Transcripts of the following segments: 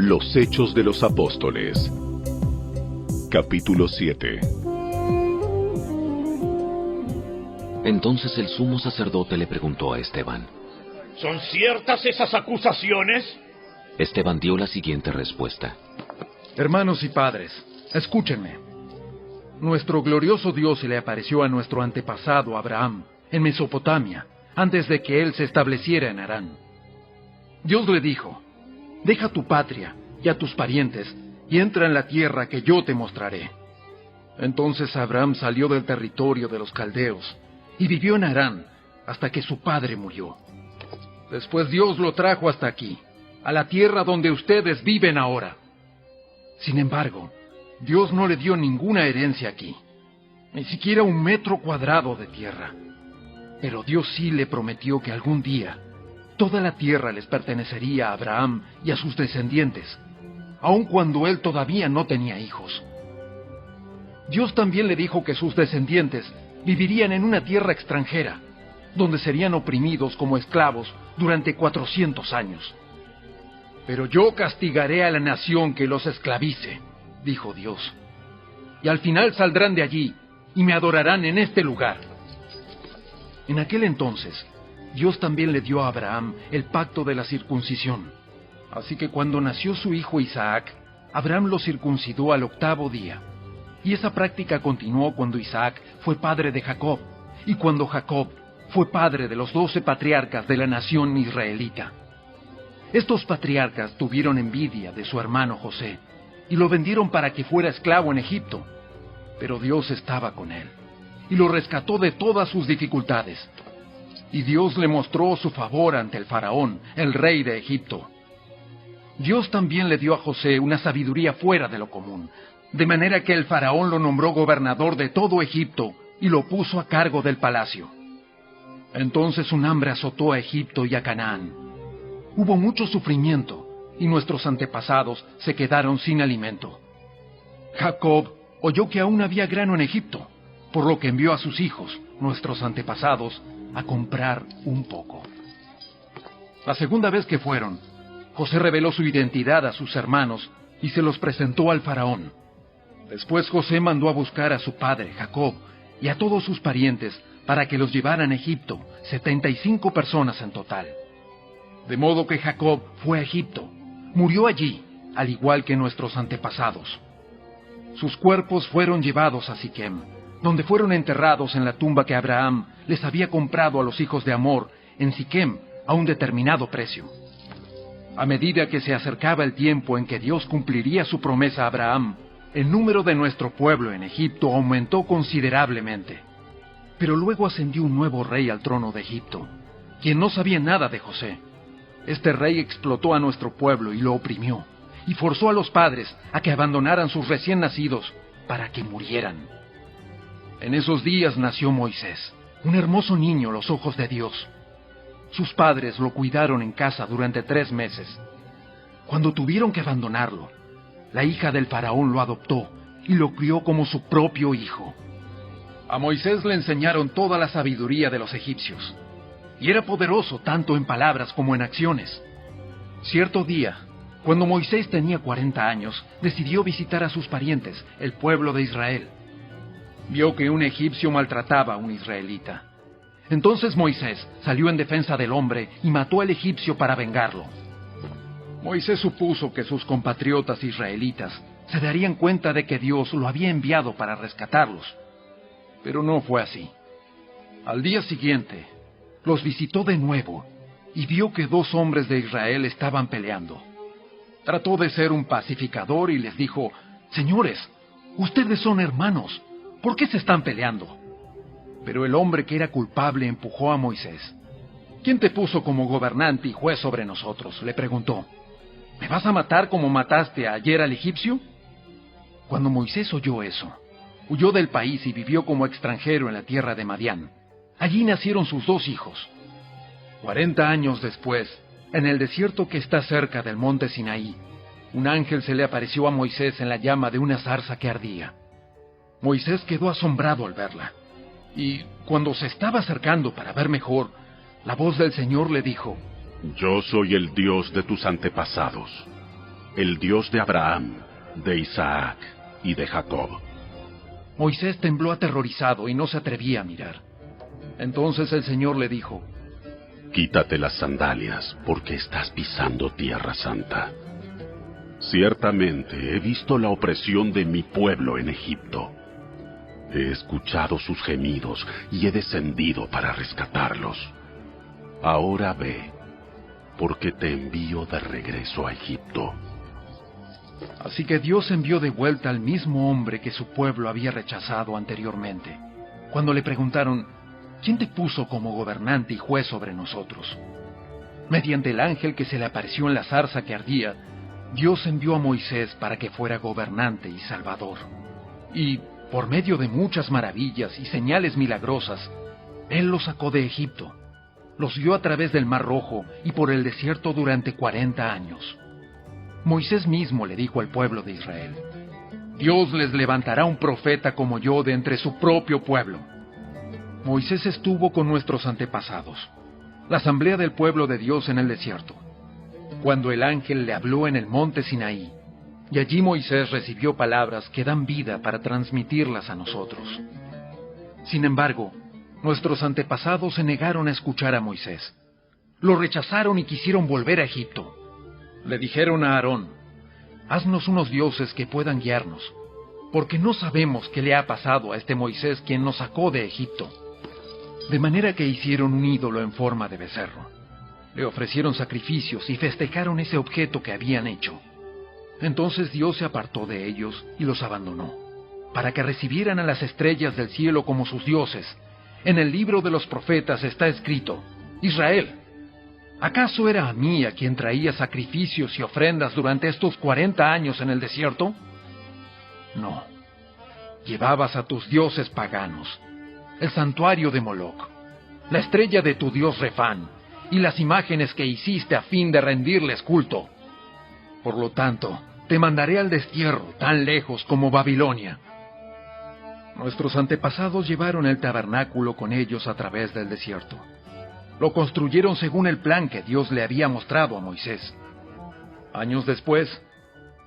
Los Hechos de los Apóstoles, capítulo 7. Entonces el sumo sacerdote le preguntó a Esteban: ¿Son ciertas esas acusaciones? Esteban dio la siguiente respuesta: Hermanos y padres, escúchenme. Nuestro glorioso Dios se le apareció a nuestro antepasado Abraham en Mesopotamia, antes de que él se estableciera en Harán. Dios le dijo: deja tu patria y a tus parientes y entra en la tierra que yo te mostraré. Entonces Abraham salió del territorio de los caldeos y vivió en Harán hasta que su padre murió. Después Dios lo trajo hasta aquí, a la tierra donde ustedes viven ahora. Sin embargo, Dios no le dio ninguna herencia aquí, ni siquiera 1 metro cuadrado de tierra. Pero Dios sí le prometió que algún día toda la tierra les pertenecería a Abraham y a sus descendientes, aun cuando él todavía no tenía hijos. Dios también le dijo que sus descendientes vivirían en una tierra extranjera, donde serían oprimidos como esclavos durante 400 años. Pero yo castigaré a la nación que los esclavice, dijo Dios, y al final saldrán de allí y me adorarán en este lugar. En aquel entonces, Dios también le dio a Abraham el pacto de la circuncisión. Así que cuando nació su hijo Isaac, Abraham lo circuncidó al 8º día. Y esa práctica continuó cuando Isaac fue padre de Jacob, y cuando Jacob fue padre de los 12 patriarcas de la nación israelita. Estos patriarcas tuvieron envidia de su hermano José, y lo vendieron para que fuera esclavo en Egipto. Pero Dios estaba con él, y lo rescató de todas sus dificultades. Y Dios le mostró su favor ante el faraón, el rey de Egipto. Dios también le dio a José una sabiduría fuera de lo común, de manera que el faraón lo nombró gobernador de todo Egipto y lo puso a cargo del palacio. Entonces un hambre azotó a Egipto y a Canaán. Hubo mucho sufrimiento y nuestros antepasados se quedaron sin alimento. Jacob oyó que aún había grano en Egipto, por lo que envió a sus hijos, nuestros antepasados, a comprar un poco. La segunda vez que fueron, José reveló su identidad a sus hermanos y se los presentó al faraón. Después José mandó a buscar a su padre, Jacob, y a todos sus parientes para que los llevaran a Egipto, 75 personas en total. De modo que Jacob fue a Egipto, murió allí, al igual que nuestros antepasados. Sus cuerpos fueron llevados a Siquem, donde fueron enterrados en la tumba que Abraham les había comprado a los hijos de Amor en Siquem a un determinado precio. A medida que se acercaba el tiempo en que Dios cumpliría su promesa a Abraham, el número de nuestro pueblo en Egipto aumentó considerablemente. Pero luego ascendió un nuevo rey al trono de Egipto, quien no sabía nada de José. Este rey explotó a nuestro pueblo y lo oprimió, y forzó a los padres a que abandonaran sus recién nacidos para que murieran. En esos días nació Moisés, un hermoso niño a los ojos de Dios. Sus padres lo cuidaron en casa durante 3 meses. Cuando tuvieron que abandonarlo, la hija del faraón lo adoptó y lo crió como su propio hijo. A Moisés le enseñaron toda la sabiduría de los egipcios, y era poderoso tanto en palabras como en acciones. Cierto día, cuando Moisés tenía 40 años, decidió visitar a sus parientes, el pueblo de Israel. Vio que un egipcio maltrataba a un israelita. Entonces Moisés salió en defensa del hombre y mató al egipcio para vengarlo. Moisés supuso que sus compatriotas israelitas se darían cuenta de que Dios lo había enviado para rescatarlos. Pero no fue así. Al día siguiente, los visitó de nuevo y vio que 2 hombres de Israel estaban peleando. Trató de ser un pacificador y les dijo: «Señores, ustedes son hermanos. ¿Por qué se están peleando?». Pero el hombre que era culpable empujó a Moisés. «¿Quién te puso como gobernante y juez sobre nosotros?», le preguntó. «¿Me vas a matar como mataste ayer al egipcio?». Cuando Moisés oyó eso, huyó del país y vivió como extranjero en la tierra de Madián. Allí nacieron sus 2 hijos. 40 años después, en el desierto que está cerca del monte Sinaí, un ángel se le apareció a Moisés en la llama de una zarza que ardía. Moisés quedó asombrado al verla, y cuando se estaba acercando para ver mejor, la voz del Señor le dijo: Yo soy el Dios de tus antepasados. el Dios de Abraham, de Isaac y de Jacob. Moisés tembló aterrorizado y no se atrevía a mirar. Entonces el Señor le dijo: Quítate las sandalias, porque estás pisando tierra santa. Ciertamente he visto la opresión de mi pueblo en Egipto. He escuchado sus gemidos y he descendido para rescatarlos. Ahora ve, porque te envío de regreso a Egipto. Así que Dios envió de vuelta al mismo hombre que su pueblo había rechazado anteriormente. Cuando le preguntaron: ¿quién te puso como gobernante y juez sobre nosotros? Mediante el ángel que se le apareció en la zarza que ardía, Dios envió a Moisés para que fuera gobernante y salvador. Y, por medio de muchas maravillas y señales milagrosas, Él los sacó de Egipto, los guió a través del Mar Rojo y por el desierto durante 40 años. Moisés mismo le dijo al pueblo de Israel: Dios les levantará un profeta como yo de entre su propio pueblo. Moisés estuvo con nuestros antepasados, la asamblea del pueblo de Dios en el desierto, cuando el ángel le habló en el monte Sinaí, y allí Moisés recibió palabras que dan vida para transmitirlas a nosotros. Sin embargo, nuestros antepasados se negaron a escuchar a Moisés. Lo rechazaron y quisieron volver a Egipto. Le dijeron a Aarón: haznos unos dioses que puedan guiarnos, porque no sabemos qué le ha pasado a este Moisés quien nos sacó de Egipto. De manera que hicieron un ídolo en forma de becerro. Le ofrecieron sacrificios y festejaron ese objeto que habían hecho. Entonces Dios se apartó de ellos y los abandonó, para que recibieran a las estrellas del cielo como sus dioses. En el libro de los profetas está escrito: Israel, ¿acaso era a mí a quien traía sacrificios y ofrendas durante estos 40 años en el desierto? No, llevabas a tus dioses paganos, el santuario de Moloc, la estrella de tu dios Refán, y las imágenes que hiciste a fin de rendirles culto. Por lo tanto, te mandaré al destierro, tan lejos como Babilonia. Nuestros antepasados llevaron el tabernáculo con ellos a través del desierto. Lo construyeron según el plan que Dios le había mostrado a Moisés. Años después,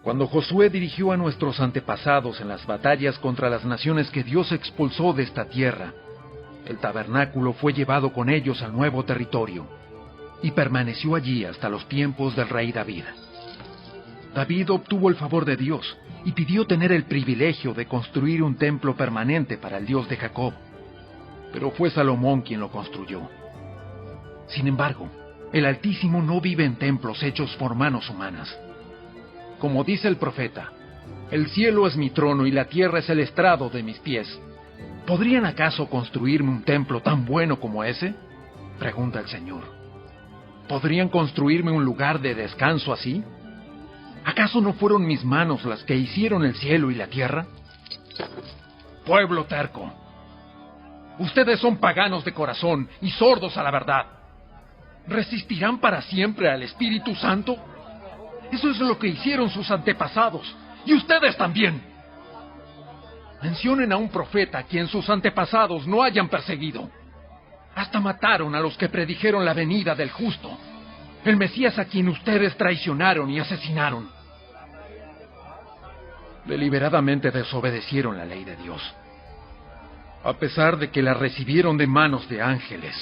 cuando Josué dirigió a nuestros antepasados en las batallas contra las naciones que Dios expulsó de esta tierra, el tabernáculo fue llevado con ellos al nuevo territorio y permaneció allí hasta los tiempos del rey David. David obtuvo el favor de Dios y pidió tener el privilegio de construir un templo permanente para el Dios de Jacob, pero fue Salomón quien lo construyó. Sin embargo, el Altísimo no vive en templos hechos por manos humanas. Como dice el profeta: el cielo es mi trono y la tierra es el estrado de mis pies. ¿Podrían acaso construirme un templo tan bueno como ese?, pregunta el Señor. ¿Podrían construirme un lugar de descanso así? ¿Acaso no fueron mis manos las que hicieron el cielo y la tierra? Pueblo terco, ustedes son paganos de corazón y sordos a la verdad. ¿Resistirán para siempre al Espíritu Santo? Eso es lo que hicieron sus antepasados, y ustedes también. Mencionen a un profeta a quien sus antepasados no hayan perseguido. Hasta mataron a los que predijeron la venida del justo, el Mesías a quien ustedes traicionaron y asesinaron. Deliberadamente desobedecieron la ley de Dios, a pesar de que la recibieron de manos de ángeles.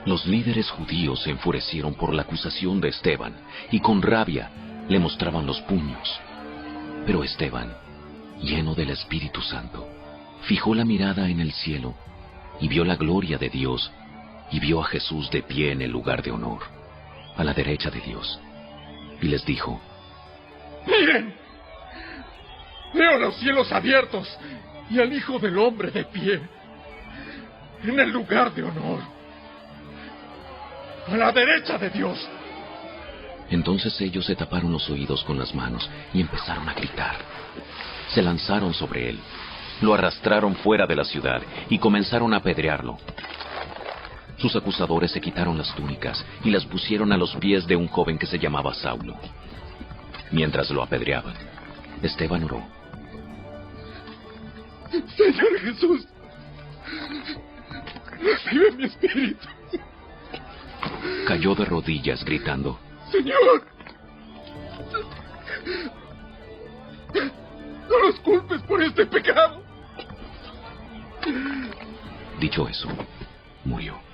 Los líderes judíos se enfurecieron por la acusación de Esteban y con rabia le mostraban los puños. Pero Esteban, lleno del Espíritu Santo, fijó la mirada en el cielo y vio la gloria de Dios y vio a Jesús de pie en el lugar de honor, a la derecha de Dios. Y les dijo: ¡Miren! Veo los cielos abiertos y al Hijo del Hombre de pie en el lugar de honor, a la derecha de Dios. Entonces ellos se taparon los oídos con las manos y empezaron a gritar. Se lanzaron sobre él, lo arrastraron fuera de la ciudad y comenzaron a apedrearlo. Sus acusadores se quitaron las túnicas y las pusieron a los pies de un joven que se llamaba Saulo. Mientras lo apedreaban, Esteban oró: Señor Jesús, recibe mi espíritu. Cayó de rodillas gritando: Señor, No los culpes por este pecado. Dicho eso, murió.